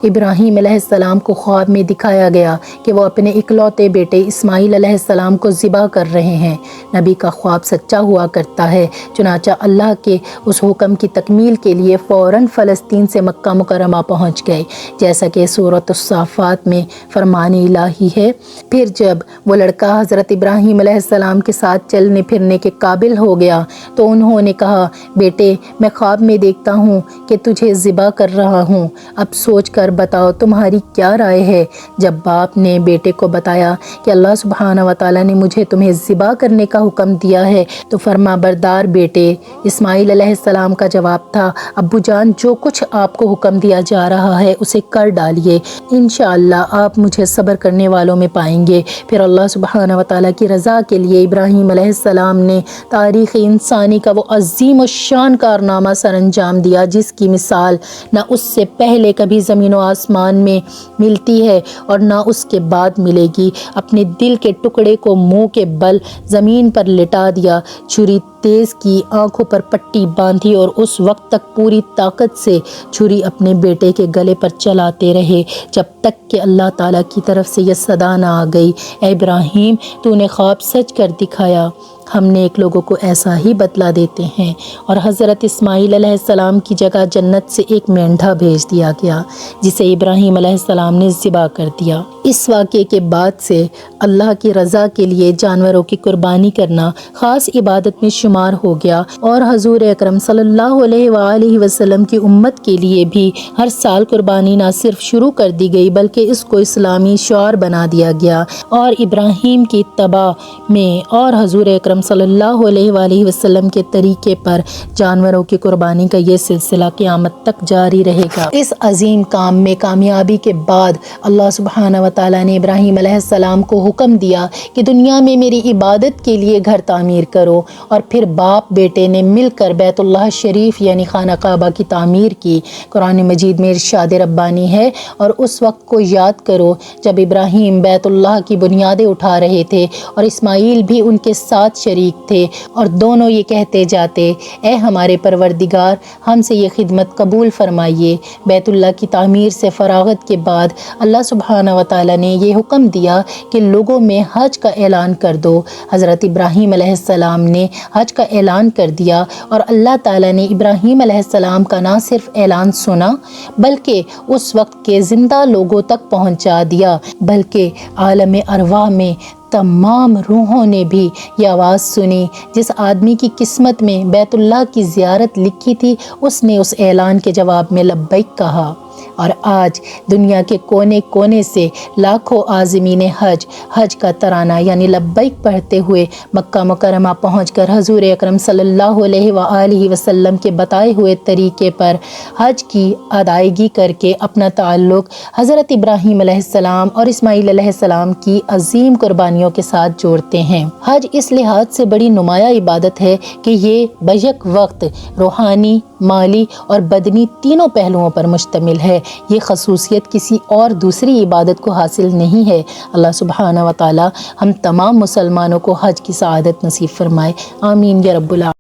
ابراہیم علیہ السلام کو خواب میں دکھایا گیا کہ وہ اپنے اکلوتے بیٹے اسماعیل علیہ السلام کو ذبح کر رہے ہیں۔ نبی کا خواب سچا ہوا کرتا ہے، چنانچہ اللہ کے اس حکم کی تکمیل کے لیے فوراً فلسطین سے مکہ مکرمہ پہنچ گئے، جیسا کہ سورۃ الصافات میں فرمان الہی ہے۔ پھر جب وہ لڑکا حضرت ابراہیم علیہ السلام کے ساتھ چلنے پھرنے کے قابل ہو گیا تو انہوں نے کہا، بیٹے میں خواب میں دیکھتا ہوں کہ تجھے ذبح کر رہا ہوں، اب سوچ کر بتاؤ تمہاری کیا رائے ہے؟ جب باپ نے بیٹے کو بتایا کہ اللہ سبحانہ و تعالیٰ نے مجھے تمہیں ذبح کرنے کا حکم دیا ہے تو فرما بردار بیٹے اسماعیل علیہ السلام کا جواب تھا، ابو جان جو کچھ آپ کو حکم دیا جا رہا ہے اسے کر ڈالیے، انشاءاللہ آپ مجھے صبر کرنے والوں میں پائیں گے۔ پھر اللہ سبحانہ و تعالیٰ کی رضا کے لیے ابراہیم علیہ السلام نے تاریخ انسانی کا وہ عظیم الشان کارنامہ سر انجام دیا جس کی مثال نہ اس سے پہلے کبھی زمین و آسمان میں ملتی ہے اور نہ اس کے بعد ملے گی۔ اپنے دل کے ٹکڑے کو منہ کے بل زمین پر لٹا دیا، چھری تیز کی، آنکھوں پر پٹی باندھی اور اس وقت تک پوری طاقت سے چھری اپنے بیٹے کے گلے پر چلاتے رہے جب تک کہ اللہ تعالیٰ کی طرف سے یہ صدا نہ آ گئی، اے ابراہیم تو نے خواب سچ کر دکھایا، ہم نیک لوگوں کو ایسا ہی بدلہ دیتے ہیں۔ اور حضرت اسماعیل علیہ السلام کی جگہ جنت سے ایک مینڈھا بھیج دیا گیا جسے ابراہیم علیہ السلام نے ذبح کر دیا۔ اس واقعے کے بعد سے اللہ کی رضا کے لیے جانوروں کی قربانی کرنا خاص عبادت میں شمار ہو گیا، اور حضور اکرم صلی اللہ علیہ وآلہ وسلم کی امت کے لیے بھی ہر سال قربانی نہ صرف شروع کر دی گئی بلکہ اس کو اسلامی شعار بنا دیا گیا، اور ابراہیم کی اتباع میں اور حضور اکرم صلی اللہ علیہ وآلہ وسلم کے طریقے پر جانوروں کی قربانی کا یہ سلسلہ قیامت تک جاری رہے گا۔ اس عظیم کام میں کامیابی کے بعد اللہ سبحانہ و تعالیٰ نے ابراہیم علیہ السلام کو حکم دیا کہ دنیا میں میری عبادت کے لیے گھر تعمیر کرو، اور پھر باپ بیٹے نے مل کر بیت اللہ شریف یعنی خانہ کعبہ کی تعمیر کی۔ قرآن مجید میں ارشاد ربانی ہے، اور اس وقت کو یاد کرو جب ابراہیم بیت اللہ کی بنیادیں اٹھا رہے تھے اور اسماعیل بھی ان کے ساتھ شریک تھے، اور دونوں یہ کہتے جاتے، اے ہمارے پروردگار ہم سے یہ خدمت قبول فرمائیے۔ بیت اللہ کی تعمیر سے فراغت کے بعد اللہ سبحانہ و تعالیٰ نے یہ حکم دیا کہ لوگوں میں حج کا اعلان کر دو۔ حضرت ابراہیم علیہ السلام نے حج کا اعلان کر دیا، اور اللہ تعالیٰ نے ابراہیم علیہ السلام کا نہ صرف اعلان سنا بلکہ اس وقت کے زندہ لوگوں تک پہنچا دیا، بلکہ عالم ارواح میں تمام روحوں نے بھی یہ آواز سنی۔ جس آدمی کی قسمت میں بیت اللہ کی زیارت لکھی تھی اس نے اس اعلان کے جواب میں لبیک کہا، اور آج دنیا کے کونے کونے سے لاکھوں عازمین حج کا ترانہ یعنی لبیک پڑھتے ہوئے مکہ مکرمہ پہنچ کر حضور اکرم صلی اللہ علیہ وآلہ وسلم کے بتائے ہوئے طریقے پر حج کی ادائیگی کر کے اپنا تعلق حضرت ابراہیم علیہ السلام اور اسماعیل علیہ السلام کی عظیم قربانیوں کے ساتھ جوڑتے ہیں۔ حج اس لحاظ سے بڑی نمایاں عبادت ہے کہ یہ بیک وقت روحانی، مالی اور بدنی تینوں پہلوؤں پر مشتمل ہے۔ یہ خصوصیت کسی اور دوسری عبادت کو حاصل نہیں ہے۔ اللہ سبحانہ و تعالی ہم تمام مسلمانوں کو حج کی سعادت نصیب فرمائے، آمین یا رب العالمین۔